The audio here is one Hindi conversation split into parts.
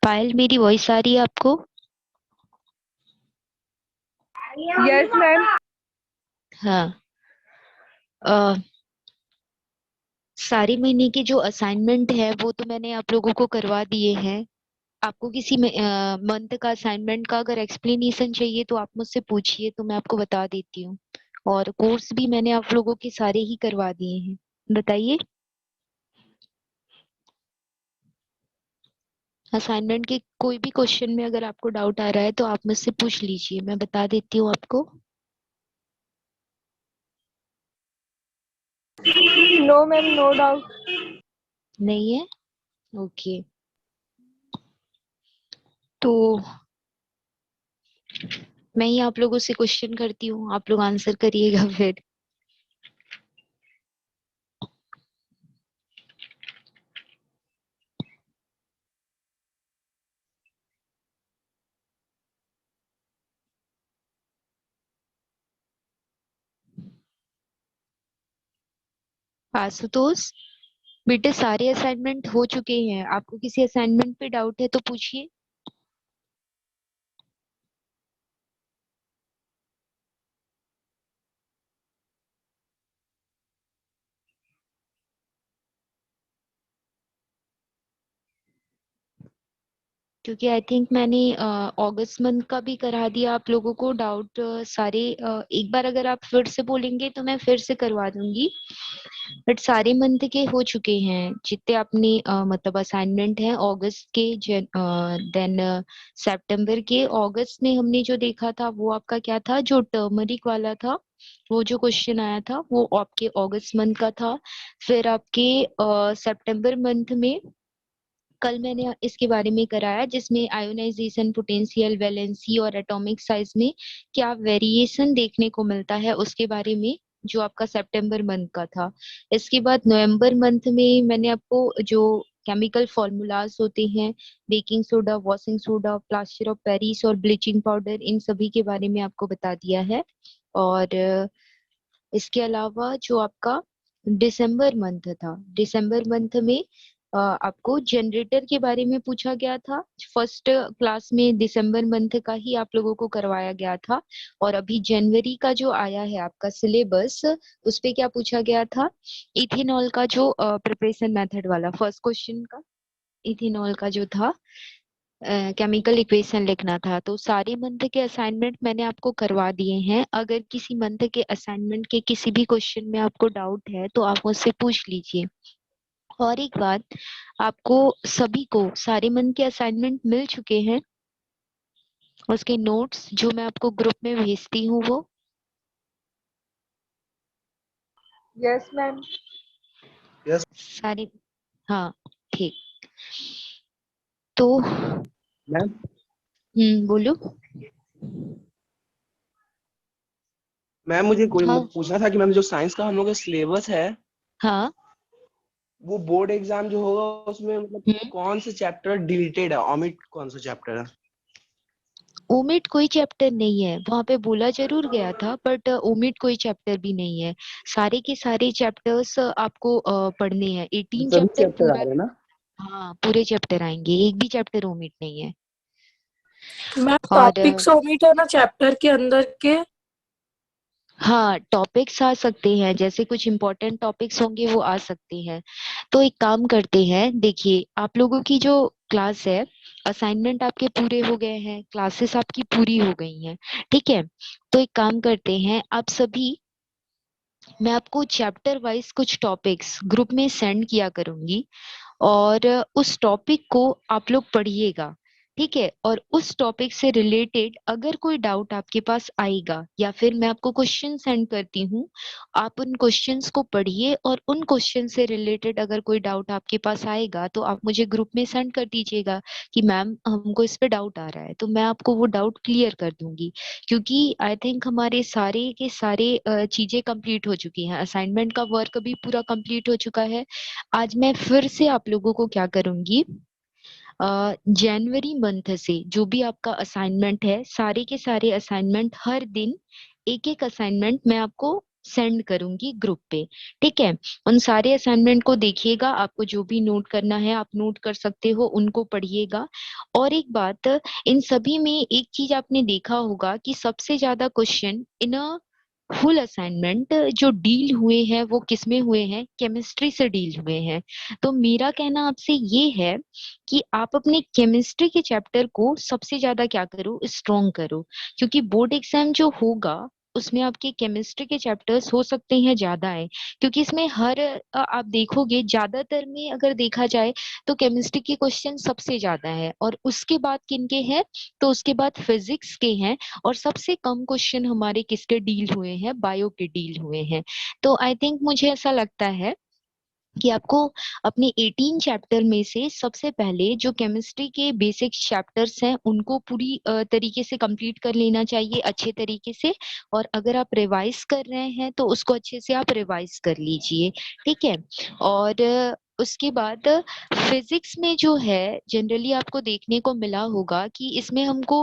पायल, मेरी वॉइस आ रही है आपको? Yes ma'am. हाँ। अ, सारे महीने के जो असाइनमेंट है वो तो मैंने आप लोगों को करवा दिए हैं। आपको किसी मंथ का असाइनमेंट का अगर एक्सप्लेनेशन चाहिए तो आप मुझसे पूछिए, तो मैं आपको बता देती हूँ। और कोर्स भी मैंने आप लोगों के सारे ही करवा दिए हैं। बताइए। असाइनमेंट के कोई भी क्वेश्चन में अगर आपको डाउट आ रहा है तो आप मुझसे पूछ लीजिए, मैं बता देती हूँ आपको। No ma'am, no doubt. नहीं है? ओके। तो मैं ही आप लोगों से क्वेश्चन करती हूँ, आप लोग आंसर करिएगा फिर। आशुतोष, बेटे सारे असाइनमेंट हो चुके हैं, आपको किसी असाइनमेंट पे डाउट है तो पूछिए। क्योंकि आई थिंक मैंने अगस्त मंथ का भी करा दिया आप लोगों को डाउट सारे। एक बार अगर आप फिर से बोलेंगे तो मैं फिर से करवा दूंगी। बट सारे मंथ के हो चुके हैं जितने आपने मतलब असाइनमेंट है अगस्त के, देन सितंबर के। अगस्त में हमने जो देखा था वो आपका क्या था, जो टर्मरिक वाला था, वो जो क्वेश्चन आया था वो आपके अगस्त मंथ का था। फिर आपके सितंबर मंथ में कल मैंने इसके बारे में कराया, जिसमें आयोनाइजेशन पोटेंशियल, वैलेंसी और एटॉमिक साइज में क्या वेरिएशन देखने को मिलता है उसके बारे में, जो आपका सितंबर मंथ का था। इसके बाद नवंबर मंथ में मैंने आपको जो केमिकल फॉर्मूलाज होते हैं, baking soda, washing soda, plaster of Paris और ब्लीचिंग पाउडर, इन सभी के बारे में आपको बता दिया है। और इसके अलावा जो आपका दिसंबर मंथ था, दिसंबर मंथ में आपको जनरेटर के बारे में पूछा गया था। फर्स्ट क्लास में दिसंबर मंथ का ही आप लोगों को करवाया गया था। और अभी जनवरी का जो आया है आपका सिलेबस, उस पे क्या पूछा गया था, इथेनॉल का जो प्रिपरेशन मेथड वाला फर्स्ट क्वेश्चन का, इथेनॉल का जो था केमिकल इक्वेशन लिखना था। तो सारे मंथ के असाइनमेंट मैंने आपको करवा दिए हैं। अगर किसी मंथ के असाइनमेंट के किसी भी क्वेश्चन में आपको डाउट है तो आप मुझसे पूछ लीजिए। और एक बात, आपको सभी को सारे मंथ के असाइनमेंट मिल चुके हैं, उसके नोट्स जो मैं आपको ग्रुप में भेजती हूँ वो। Yes ma'am. यस सारे, हाँ, ठीक। तो मैम। बोलो। मैम मुझे कोई हाँ पूछना था कि मैम जो साइंस का हम लोग का सिलेबस है, हाँ। वो बोर्ड एग्जाम जो होगा उसमें मतलब हम्म कौन से चैप्टर डिलीटेड है, ऑमिट कौन सा चैप्टर है? ओमिट कोई चैप्टर नहीं है, वहां पे बोला जरूर गया था, बट ओमिट कोई चैप्टर भी नहीं है। सारे के सारे चैप्टर्स आपको पढ़ने हैं, 18 सभी चैप्टर चैप्टर आ पूरा। रहे हैं ना? हाँ, पूरे चैप्टर आएंगे, एक भी चैप्टर ओमिट नहीं है। मैम और टॉपिक्स ओमिट है ना चैप्टर के अंदर के? हाँ, टॉपिक्स आ सकते हैं, जैसे कुछ इंपॉर्टेंट टॉपिक्स होंगे वो आ सकते हैं। तो एक काम करते हैं, देखिए आप लोगों की जो क्लास है, असाइनमेंट आपके पूरे हो गए हैं, क्लासेस आपकी पूरी हो गई हैं, ठीक है। तो एक काम करते हैं, आप सभी, मैं आपको चैप्टर वाइज कुछ टॉपिक्स ग्रुप में सेंड किया करूंगी, और उस टॉपिक को आप लोग पढ़िएगा, ठीक है। और उस टॉपिक से रिलेटेड अगर कोई डाउट आपके पास आएगा, या फिर मैं आपको क्वेश्चन सेंड करती हूँ, आप उन क्वेश्चंस को पढ़िए, और उन क्वेश्चन से रिलेटेड अगर कोई डाउट आपके पास आएगा तो आप मुझे ग्रुप में सेंड कर दीजिएगा कि मैम हमको इस पे डाउट आ रहा है, तो मैं आपको वो डाउट क्लियर कर दूंगी। क्योंकि आई थिंक हमारे सारे के सारे चीजें कंप्लीट हो चुकी हैं, असाइनमेंट का वर्क भी पूरा कंप्लीट हो चुका है। आज मैं फिर से आप लोगों को क्या करूंगी, जनवरी मंथ से जो भी आपका असाइनमेंट है, सारे के सारे असाइनमेंट हर दिन एक एक असाइनमेंट मैं आपको सेंड करूंगी ग्रुप पे। ठीक है, उन सारे असाइनमेंट को देखिएगा, आपको जो भी नोट करना है आप नोट कर सकते हो, उनको पढ़िएगा। और एक बात, इन सभी में एक चीज आपने देखा होगा कि सबसे ज्यादा question in a full assignment जो डील हुए हैं वो किस में हुए हैं, केमिस्ट्री से डील हुए हैं। तो मेरा कहना आपसे ये है कि आप अपने केमिस्ट्री के चैप्टर को सबसे ज्यादा क्या करो, स्ट्रॉन्ग करो। क्योंकि बोर्ड एग्जाम जो होगा उसमें आपके केमिस्ट्री के चैप्टर्स हो सकते हैं ज्यादा है, क्योंकि इसमें हर आप देखोगे ज्यादातर में अगर देखा जाए तो केमिस्ट्री के क्वेश्चन सबसे ज्यादा है, और उसके बाद किनके हैं, तो उसके बाद फिजिक्स के हैं। और सबसे कम क्वेश्चन हमारे किसके डील हुए हैं, बायो के डील हुए हैं। तो आई थिंक मुझे ऐसा लगता है कि आपको अपने 18 चैप्टर में से सबसे पहले जो केमिस्ट्री के बेसिक चैप्टर्स हैं उनको पूरी तरीके से कंप्लीट कर लेना चाहिए, अच्छे तरीके से। और अगर आप रिवाइज कर रहे हैं तो उसको अच्छे से आप रिवाइज कर लीजिए। ठीक है। और उसके बाद फिजिक्स में जो है जनरली आपको देखने को मिला होगा कि इसमें हमको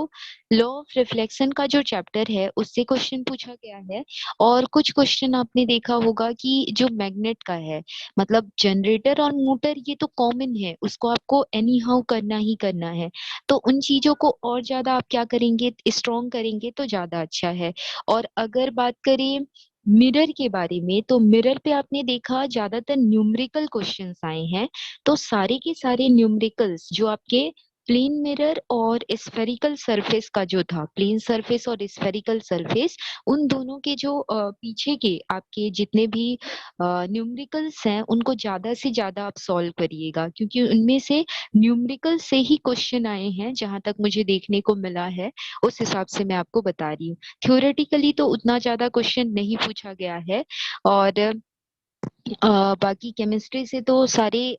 लॉ ऑफ रिफ्लेक्शन का जो चैप्टर है उससे क्वेश्चन पूछा गया है। और कुछ क्वेश्चन आपने देखा होगा कि जो मैग्नेट का है, मतलब जनरेटर और मोटर ये तो कॉमन है, उसको आपको एनी हाउ करना ही करना है। तो उन चीजों को और ज्यादा आप क्या करेंगे, स्ट्रॉन्ग करेंगे तो ज्यादा अच्छा है। और अगर बात करें मिरर के बारे में, तो मिरर पे आपने देखा ज्यादातर न्यूमेरिकल क्वेश्चंस आए हैं। तो सारे के सारे न्यूमेरिकल्स जो आपके प्लेन मिरर और स्फेरिकल सरफेस का जो था, प्लेन सरफेस और स्फेरिकल सरफेस, उन दोनों के जो पीछे के आपके जितने भी न्यूमेरिकल्स हैं उनको ज्यादा से ज्यादा आप सॉल्व करिएगा, क्योंकि उनमें से न्यूमेरिकल से ही क्वेश्चन आए हैं जहां तक मुझे देखने को मिला है। उस हिसाब से मैं आपको बता रही हूँ, थ्योरेटिकली तो उतना ज्यादा क्वेश्चन नहीं पूछा गया है। और बाकी केमिस्ट्री से तो सारे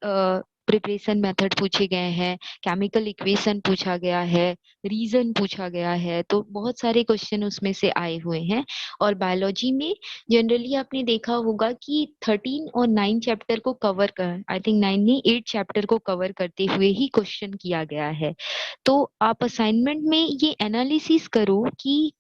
प्रिपरेशन मेथड पूछे गए हैं, केमिकल इक्वेशन पूछा गया है, रीजन पूछा गया है, तो बहुत सारे क्वेश्चन उसमें से आए हुए हैं। और बायोलॉजी में जनरली आपने देखा होगा कि 13 और 9 चैप्टर को कवर कर, आई थिंक 9 नहीं 8 चैप्टर को कवर करते हुए ही क्वेश्चन किया गया है। तो आप असाइनमेंट में ये एनालिसिस करो कि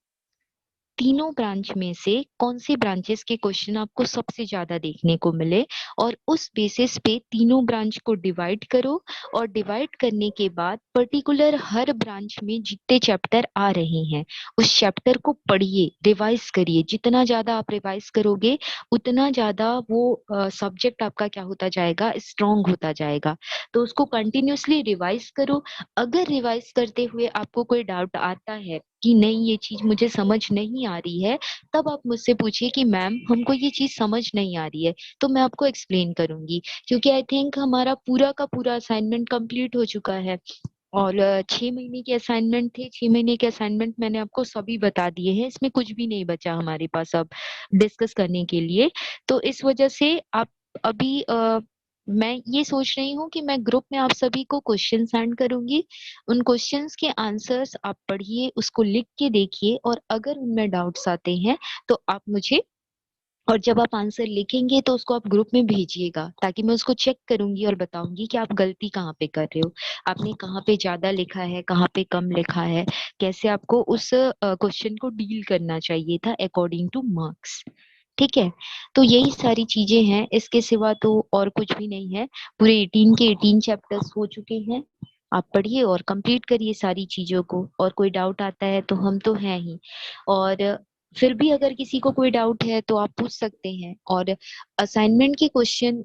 तीनों ब्रांच में से कौन से ब्रांचेस के क्वेश्चन आपको सबसे ज्यादा देखने को मिले, और उस बेसिस पे तीनों ब्रांच को डिवाइड करो। और डिवाइड करने के बाद पर्टिकुलर हर ब्रांच में जितने चैप्टर आ रहे हैं उस चैप्टर को पढ़िए, रिवाइज करिए। जितना ज्यादा आप रिवाइज करोगे उतना ज्यादा वो सब्जेक्ट आपका क्या होता जाएगा, स्ट्रांग होता जाएगा। तो उसको कंटिन्यूअसली रिवाइज करो। अगर रिवाइज करते हुए आपको कोई डाउट आता है कि नहीं ये चीज मुझे समझ नहीं आ रही है, तब आप मुझसे पूछिए कि मैम हमको ये चीज समझ नहीं आ रही है, तो मैं आपको एक्सप्लेन करूंगी। क्योंकि आई थिंक हमारा पूरा का पूरा असाइनमेंट कंप्लीट हो चुका है। और 6 महीने के असाइनमेंट थे, 6 महीने के असाइनमेंट मैंने आपको सभी बता दिए हैं, इसमें कुछ भी नहीं बचा हमारे पास अब डिस्कस करने के लिए। तो इस वजह से आप अभी मैं ये सोच रही हूँ कि मैं ग्रुप में आप सभी को क्वेश्चन सेंड करूंगी। उन क्वेश्चंस के आंसर्स आप पढ़िए, उसको लिख के देखिए, और अगर उनमें डाउट्स आते हैं तो आप मुझे, और जब आप आंसर लिखेंगे तो उसको आप ग्रुप में भेजिएगा, ताकि मैं उसको चेक करूंगी और बताऊंगी कि आप गलती कहाँ पे कर रहे हो, आपने कहाँ पे ज्यादा लिखा है, कहाँ पे कम लिखा है, कैसे आपको उस क्वेश्चन को डील करना चाहिए था अकॉर्डिंग टू मार्क्स। ठीक है। तो यही सारी चीजें हैं, इसके सिवा तो और कुछ भी नहीं है। पूरे 18 के 18 चैप्टर्स हो चुके हैं। आप पढ़िए और कंप्लीट करिए सारी चीजों को, और कोई डाउट आता है तो हम तो हैं ही। और फिर भी अगर किसी को कोई डाउट है तो आप पूछ सकते हैं। और असाइनमेंट के क्वेश्चन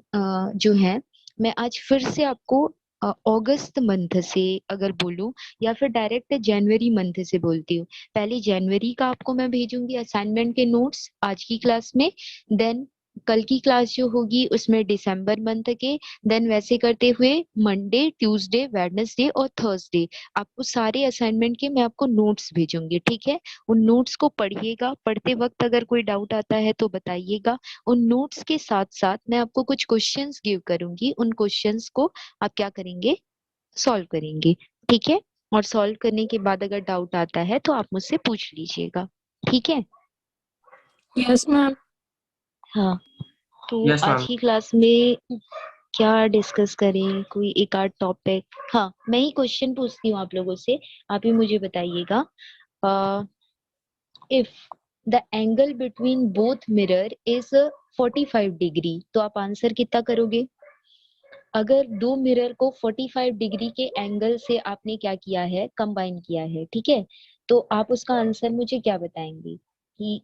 जो है, मैं आज फिर से आपको अगस्त मंथ से अगर बोलूं, या फिर डायरेक्ट जनवरी मंथ से बोलती हूँ। पहले जनवरी का आपको मैं भेजूंगी असाइनमेंट के नोट्स आज की क्लास में, देन कल की क्लास जो होगी उसमें दिसंबर मंथ के, देन वैसे करते हुए मंडे, ट्यूसडे, वेडनेसडे और थर्सडे आपको सारे असाइनमेंट के मैं आपको नोट्स भेजूंगी। ठीक है। उन नोट्स को पढ़िएगा, पढ़ते वक्त अगर कोई डाउट आता है तो बताइएगा। उन नोट्स के साथ साथ मैं आपको कुछ क्वेश्चंस गिव करूंगी, उन क्वेश्चंस को आप क्या करेंगे, सॉल्व करेंगे। ठीक है। और सॉल्व करने के बाद अगर डाउट आता है तो आप मुझसे पूछ लीजिएगा। ठीक है। Yes ma'am. हाँ। तो यस आज मैम। की क्लास में क्या डिस्कस करें, कोई एक आध टॉपिक। हाँ, मैं ही क्वेश्चन पूछती हूँ आप लोगों से, आप ही मुझे बताइएगा। If the angle between both mirror is 45 degree. तो आप आंसर कितना करोगे? अगर दो मिरर को 45 डिग्री के एंगल से आपने क्या किया है, कंबाइन किया है, ठीक है, तो आप उसका आंसर मुझे क्या बताएंगे कि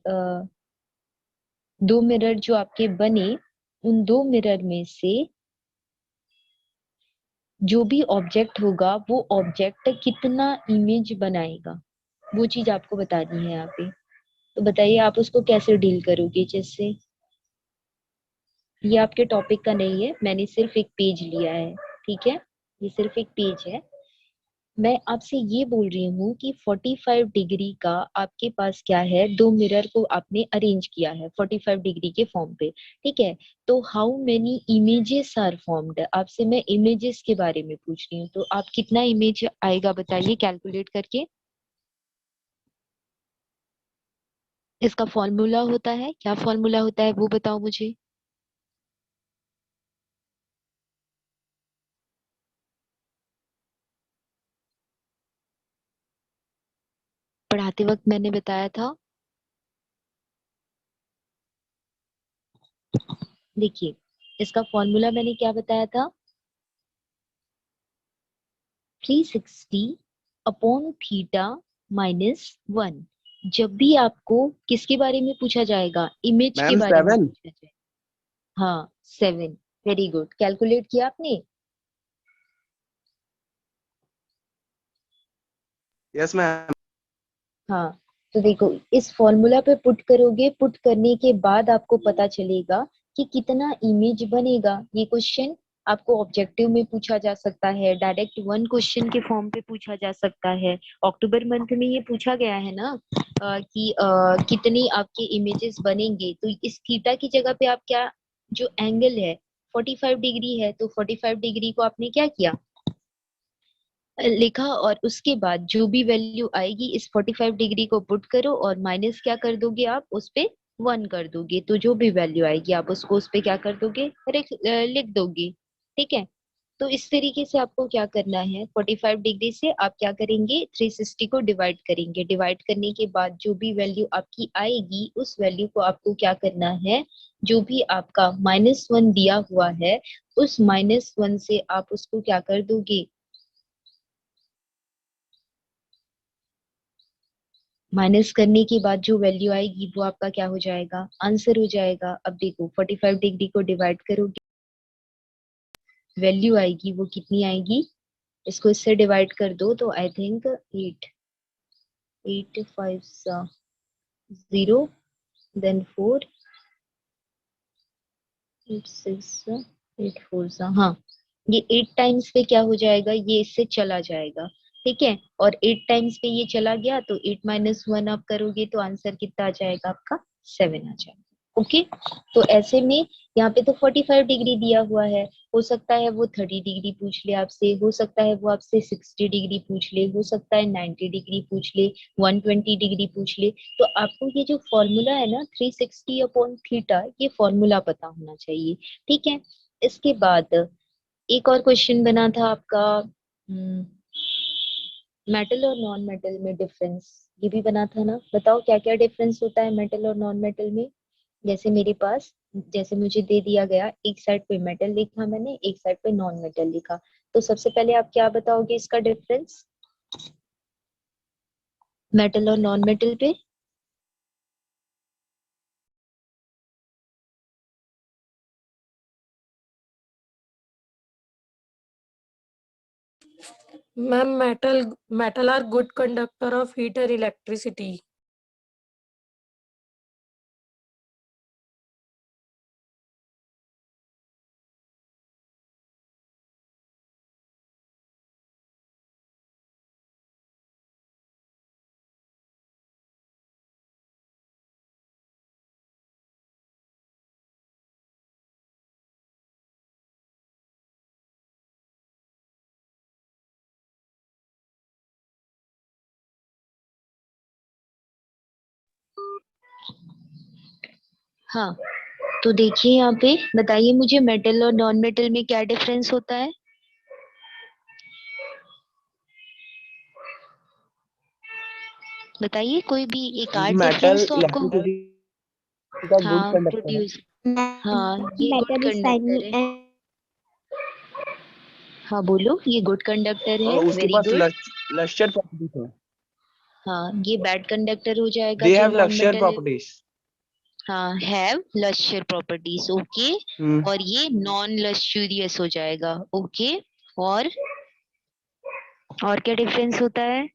दो मिरर जो आपके बने, उन दो मिरर में से जो भी ऑब्जेक्ट होगा वो ऑब्जेक्ट कितना इमेज बनाएगा, वो चीज आपको बतानी है यहाँ पे। तो बताइए आप उसको कैसे डील करोगे। जैसे ये आपके टॉपिक का नहीं है, मैंने सिर्फ एक पेज लिया है, ठीक है, ये सिर्फ एक पेज है। मैं आपसे ये बोल रही हूँ कि 45 डिग्री का आपके पास क्या है, दो मिरर को आपने अरेंज किया है 45 डिग्री के फॉर्म पे, ठीक है। तो how many images are formed, आपसे मैं इमेजेस के बारे में पूछ रही हूँ, तो आप कितना इमेज आएगा बताइए कैलकुलेट करके। इसका फॉर्मूला होता है, क्या फॉर्मूला होता है वो बताओ मुझे। पढ़ाते वक्त मैंने बताया था। देखिए, इसका फॉर्मूला मैंने क्या बताया था, 360 अपॉन थीटा -1। जब भी आपको किसके बारे में पूछा जाएगा, इमेज के मैम बारे में 7। पूछा जाएगा। हाँ 7, वेरी गुड, कैलकुलेट किया आपने। Yes ma'am. हाँ, तो देखो इस फॉर्मूला पे पुट करोगे, पुट करने के बाद आपको पता चलेगा कि कितना इमेज बनेगा। ये क्वेश्चन आपको ऑब्जेक्टिव में पूछा जा सकता है, डायरेक्ट वन क्वेश्चन के फॉर्म पे पूछा जा सकता है। अक्टूबर मंथ में ये पूछा गया है ना कि कितनी आपके इमेजेस बनेंगे, तो इस थीटा की जगह पे आप क्या, जो एंगल है 45 डिग्री है, तो 45 डिग्री को आपने क्या किया, लिखा, और उसके बाद जो भी वैल्यू आएगी इस 45 डिग्री को पुट करो और माइनस क्या कर दोगे आप उस पे, 1 कर दोगे। तो जो भी वैल्यू आएगी आप उसको उस पे क्या कर दोगे, लिख दोगे, ठीक है। तो इस तरीके से आपको क्या करना है, 45 डिग्री से आप क्या करेंगे, 360 को डिवाइड करेंगे। डिवाइड करने के बाद जो भी वैल्यू आपकी आएगी उस वैल्यू को आपको क्या करना है, जो भी आपका -1 दिया हुआ है उस -1 से आप उसको क्या कर दोगे, माइनस करने के बाद जो वैल्यू आएगी वो आपका क्या हो जाएगा, आंसर हो जाएगा। अब देखो 45 डिग्री को डिवाइड करोगे, वैल्यू आएगी वो कितनी आएगी, इसको इससे डिवाइड कर दो तो आई थिंक 8, 8 5 0, देन 4, 8 6 8 4 हाँ, ये 8 टाइम्स पे क्या हो जाएगा, ये इससे चला जाएगा, ठीक है। और 8 टाइम्स पे ये चला गया तो 8 - 1 आप करोगे तो आंसर कितना आ जाएगा आपका, 7 आ जाएगा। ओके, तो ऐसे में यहाँ पे तो 45 डिग्री दिया हुआ है, हो सकता है वो 30 डिग्री पूछ ले आपसे, हो सकता है वो आपसे 60 डिग्री पूछ ले, हो सकता है 90 डिग्री पूछ ले, 120 डिग्री पूछ ले। तो आपको ये जो फॉर्मूला है ना 360 अपॉन थीटा, ये फॉर्मूला पता होना चाहिए, ठीक है। इसके बाद एक और क्वेश्चन बना था आपका, मेटल और नॉन मेटल में डिफरेंस, ये भी बना था ना, बताओ क्या क्या डिफरेंस होता है मेटल और नॉन मेटल में। जैसे मेरे पास, जैसे मुझे दे दिया गया, एक साइड पे मेटल लिखा मैंने, एक साइड पे नॉन मेटल लिखा, तो सबसे पहले आप क्या बताओगे इसका डिफरेंस, मेटल और नॉन मेटल पे। Ma'am, metal are good conductor of heat or electricity. हाँ, तो देखिए यहाँ पे बताइए मुझे मेटल और नॉन मेटल में क्या डिफरेंस होता है। बताइए कोई भी एक आठ मेटल डिफरेंस तो आपको। इलेक्ट्रिसिटी का गुड हाँ कंडक्टर है। प्रोड्यूस। हाँ ये good Metal is conductor shiny है। and हाँ बोलो, ये गुड कंडक्टर है, और उसके वेरी पास गुड। लश्चर प्रॉपर्टीज है। हाँ ये बैड कंडक्टर हो जाएगा दे जो हैव नॉन लश्चर मेटल है। प्रॉपर्टीज। हाँ हैव लश्यर प्रॉपर्टीज, ओके। और ये नॉन लश्यूरियस हो जाएगा, ओके। और क्या डिफरेंस होता है,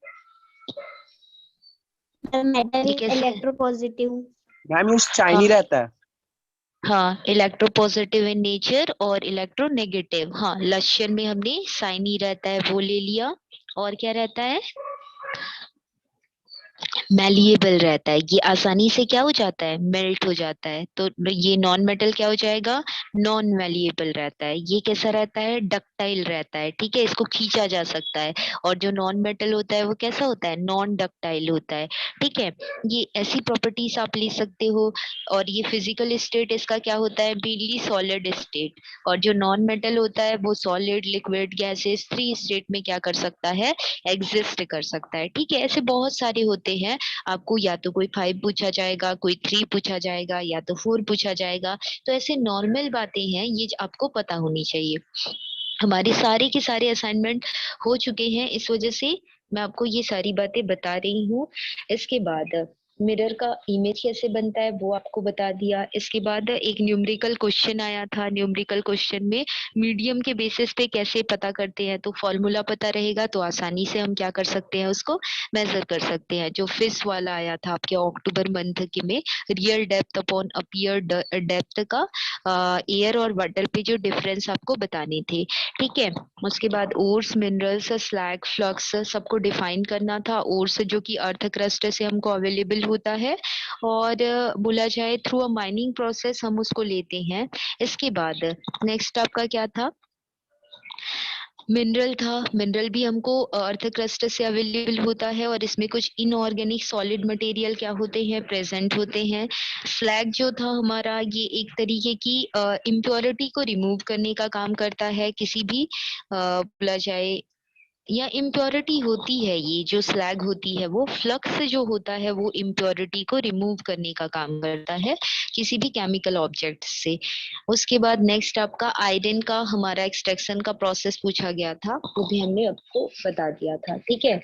the metal ये is कैसे। electropositive. मैम ये हाँ शाइनी रहता है। हाँ, इलेक्ट्रोपॉजिटिव इन नेचर और इलेक्ट्रोनेगेटिव। हाँ लश्यर में हमने साइनी रहता है वो ले लिया। और क्या रहता है, मैलिएबल रहता है, ये आसानी से क्या हो जाता है, मेल्ट हो जाता है। तो ये नॉन मेटल क्या हो जाएगा, नॉन मैलिएबल रहता है। ये कैसा रहता है, डक्टाइल रहता है, ठीक है, इसको खींचा जा सकता है। और जो नॉन मेटल होता है वो कैसा होता है, नॉन डक्टाइल होता है, ठीक है। ये ऐसी प्रॉपर्टीज आप ले सकते हो। और ये फिजिकल स्टेट इसका क्या होता है, मेनली सॉलिड स्टेट। और जो नॉन मेटल होता है वो solid, liquid, gases, three state में क्या कर सकता है, एग्जिस्ट कर सकता है, ठीक है। ऐसे बहुत सारे होते हैं। आपको या तो कोई 5 पूछा जाएगा, कोई 3 पूछा जाएगा, या तो 4 पूछा जाएगा। तो ऐसे नॉर्मल बातें हैं, ये आपको पता होनी चाहिए। हमारे सारे के सारे असाइनमेंट हो चुके हैं, इस वजह से मैं आपको ये सारी बातें बता रही हूँ। इसके बाद मिरर का इमेज कैसे बनता है वो आपको बता दिया। इसके बाद एक न्यूमेरिकल क्वेश्चन आया था, न्यूमेरिकल क्वेश्चन में मीडियम के बेसिस पे कैसे पता करते हैं, तो फॉर्मूला पता रहेगा तो आसानी से हम क्या कर सकते हैं, उसको मेजर कर सकते हैं। जो फिश वाला आया था आपके अक्टूबर मंथ के में, real depth upon appear depth का एयर और वाटर पे जो डिफरेंस आपको बताने थे, ठीक है। उसके बाद ओर्स, मिनरल्स, स्लैग, फ्लक्स सबको डिफाइन करना था। ओर्स जो कि अर्थ क्रस्ट से हमको अवेलेबल होता है, और बोला जाए थ्रू अ माइनिंग प्रोसेस हम उसको लेते हैं। इसके बाद नेक्स्ट आपका क्या था, मिनरल था। मिनरल भी हमको अर्थ क्रस्ट से अवेलेबल होता है, और इसमें कुछ इनऑर्गेनिक सॉलिड मटेरियल क्या होते हैं, प्रेजेंट होते हैं। स्लैग जो था हमारा, ये एक तरीके की इम्प्योरिटी को रिमूव करने का काम करता है, किसी भी बोला जाए, या इम्प्योरिटी होती है, ये जो स्लैग होती है वो फ्लक्स जो होता है वो इम्प्योरिटी को रिमूव करने का काम करता है किसी भी केमिकल ऑब्जेक्ट से। उसके बाद नेक्स्ट आपका आयरन का हमारा एक्सट्रैक्शन का प्रोसेस पूछा गया था, वो भी हमने आपको बता दिया था, ठीक है।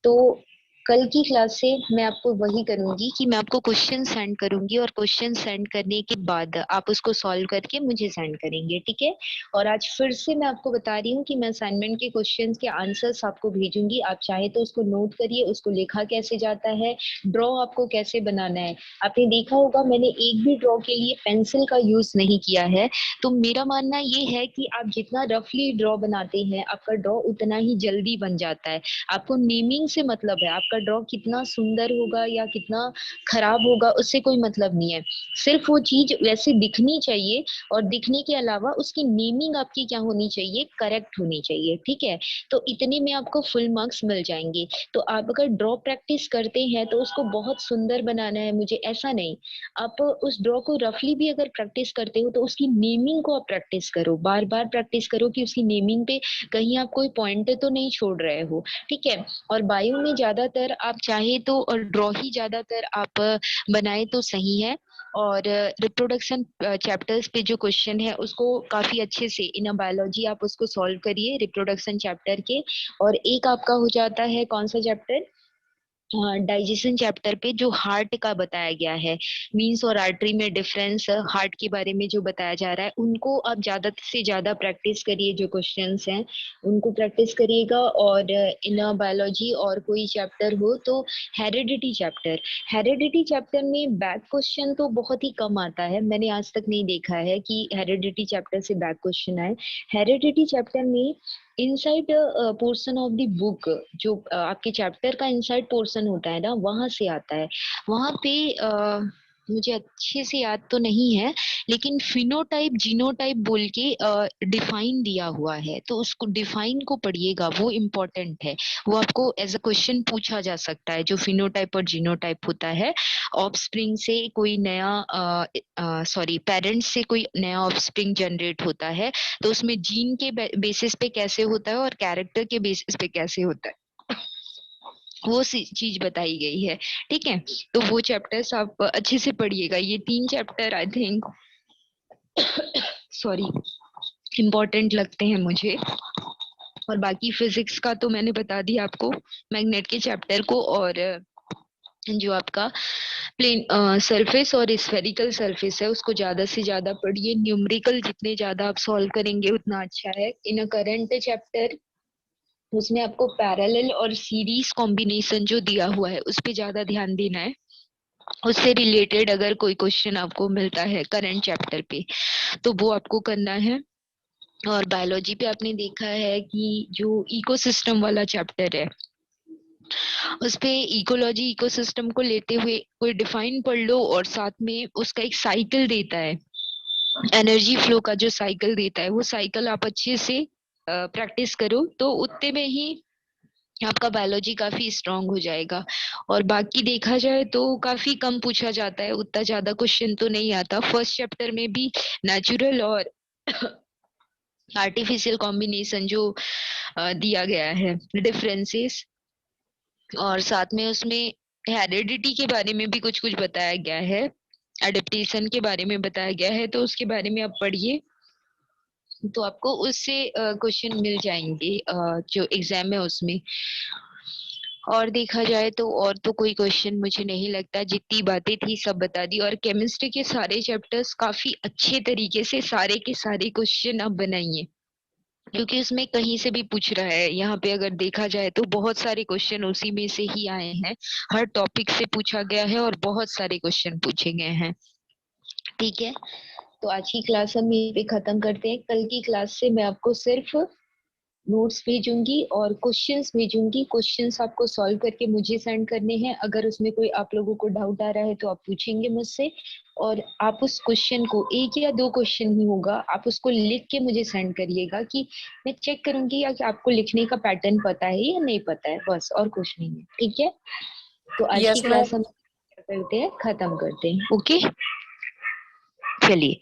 तो कल की क्लास से मैं आपको वही करूंगी कि मैं आपको क्वेश्चन सेंड करूंगी, और क्वेश्चन सेंड करने के बाद आप उसको सॉल्व करके मुझे सेंड करेंगे, ठीक है। और आज फिर से मैं आपको बता रही हूँ कि मैं असाइनमेंट के क्वेश्चंस के आंसर्स आपको भेजूंगी। आप चाहे तो उसको नोट करिए, उसको लिखा कैसे जाता है, ड्रॉ आपको कैसे बनाना है। आपने देखा होगा मैंने एक भी ड्रॉ के लिए पेंसिल का यूज नहीं किया है। तो मेरा मानना ये है कि आप जितना रफली ड्रॉ बनाते हैं आपका ड्रॉ उतना ही जल्दी बन जाता है। आपको नेमिंग से मतलब है, आपका ड्रॉ कितना सुंदर होगा या कितना खराब होगा उससे कोई मतलब नहीं है। सिर्फ वो चीज वैसे दिखनी चाहिए, और दिखने के अलावा उसकी नेमिंग आपकी क्या होनी चाहिए, करेक्ट होनी चाहिए, ठीक है। तो इतने में आपको फुल मार्क्स मिल जाएंगे। तो आप अगर ड्रॉ प्रैक्टिस करते हैं तो उसको बहुत सुंदर बनाना है, मुझे ऐसा नहीं। आप उस ड्रॉ को रफली भी अगर प्रैक्टिस करते हो तो उसकी नेमिंग को आप प्रैक्टिस करो, बार बार प्रैक्टिस करो कि उसकी नेमिंग पे कहीं आप कोई पॉइंट तो नहीं छोड़ रहे हो, ठीक है। और बायो में ज्यादातर आप चाहे तो ड्रॉ ही ज्यादातर आप बनाए तो सही है। और रिप्रोडक्शन चैप्टर्स पे जो क्वेश्चन है उसको काफी अच्छे से इन बायोलॉजी आप उसको सॉल्व करिए रिप्रोडक्शन चैप्टर के। और एक आपका हो जाता है कौन सा चैप्टर, डाइजेशन चैप्टर पे जो हार्ट का बताया गया है, वीन्स और आर्टरी में डिफरेंस, हार्ट के बारे में जो बताया जा रहा है, उनको आप ज्यादा से ज्यादा प्रैक्टिस करिए, जो क्वेश्चंस हैं उनको प्रैक्टिस करिएगा। और इन बायोलॉजी और कोई चैप्टर हो तो हेरिडिटी चैप्टर, हेरिडिटी चैप्टर में बैक क्वेश्चन तो बहुत ही कम आता है, मैंने आज तक नहीं देखा है कि हेरिडिटी चैप्टर से बैक क्वेश्चन आए। हेरिडिटी चैप्टर में inside portion of the book, जो आपके चैप्टर का इनसाइड पोर्शन होता है ना, वहां से आता है। वहां पे मुझे अच्छे से याद तो नहीं है, लेकिन फिनोटाइप जीनोटाइप बोल के डिफाइन दिया हुआ है, तो उसको डिफाइन को पढ़िएगा, वो इम्पोर्टेंट है। वो आपको एज अ क्वेश्चन पूछा जा सकता है, जो फिनोटाइप और जीनोटाइप होता है। ऑफस्प्रिंग से कोई नया सॉरी पेरेंट्स से कोई नया ऑफस्प्रिंग जनरेट होता है, तो उसमें जीन के बेसिस पे कैसे होता है और कैरेक्टर के बेसिस पे कैसे होता है, वो चीज बताई गई है। ठीक है, तो वो चैप्टर्स आप अच्छे से पढ़िएगा। ये 3 chapter I think sorry important लगते हैं मुझे। और बाकी फिजिक्स का तो मैंने बता दिया आपको, मैग्नेट के चैप्टर को। और जो आपका प्लेन सरफेस और स्फेरिकल सरफेस है उसको ज्यादा से ज्यादा पढ़िए। न्यूमेरिकल जितने ज्यादा आप सॉल्व करेंगे उतना अच्छा है। इन अ करंट चैप्टर उसमें आपको पैरेलल और सीरीज कॉम्बिनेशन जो दिया हुआ है उस पे ज्यादा ध्यान देना है। उससे रिलेटेड अगर कोई क्वेश्चन आपको मिलता है करंट चैप्टर पे तो वो आपको करना है। और बायोलॉजी पे आपने देखा है कि जो इकोसिस्टम वाला चैप्टर है उस पे इकोलॉजी इकोसिस्टम को लेते हुए कोई डिफाइन पढ़ लो और साथ में उसका एक साइकिल देता है, एनर्जी फ्लो का जो साइकिल देता है वो साइकिल आप अच्छे से प्रैक्टिस करो तो उतने में ही आपका बायोलॉजी काफी स्ट्रांग हो जाएगा। और बाकी देखा जाए तो काफी कम पूछा जाता है, उतना ज्यादा क्वेश्चन तो नहीं आता। फर्स्ट चैप्टर में भी नेचुरल और आर्टिफिशियल कॉम्बिनेशन जो दिया गया है डिफरेंसेस, और साथ में उसमें हेरिडिटी के बारे में भी कुछ कुछ बताया गया है, एडेप्टेशन के बारे में बताया गया है, तो उसके बारे में आप पढ़िए तो आपको उससे क्वेश्चन मिल जाएंगे जो एग्जाम है उसमें। और देखा जाए तो और तो कोई क्वेश्चन मुझे नहीं लगता, जितनी बातें थी सब बता दी। और केमिस्ट्री के सारे चैप्टर्स काफी अच्छे तरीके से सारे के सारे क्वेश्चन आप बनाइए, क्योंकि उसमें कहीं से भी पूछ रहा है। यहाँ पे अगर देखा जाए तो बहुत सारे क्वेश्चन उसी में से ही आए हैं, हर टॉपिक से पूछा गया है और बहुत सारे क्वेश्चन पूछे गए हैं। ठीक है, तो आज की क्लास हम यहीं पे खत्म करते हैं। कल की क्लास से मैं आपको सिर्फ नोट्स भेजूंगी और क्वेश्चंस भेजूंगी। क्वेश्चंस आपको सॉल्व करके मुझे सेंड करने हैं। अगर उसमें कोई आप लोगों को डाउट आ रहा है तो आप पूछेंगे मुझसे, और आप उस क्वेश्चन को, एक या दो क्वेश्चन ही होगा, आप उसको लिख के मुझे सेंड करिएगा कि मैं चेक करूंगी या कि आपको लिखने का पैटर्न पता है या नहीं पता है, बस और कुछ नहीं है। ठीक है, तो आज की यस मैम। क्लास हम करते हैं, खत्म करते हैं। ओके, चलिए।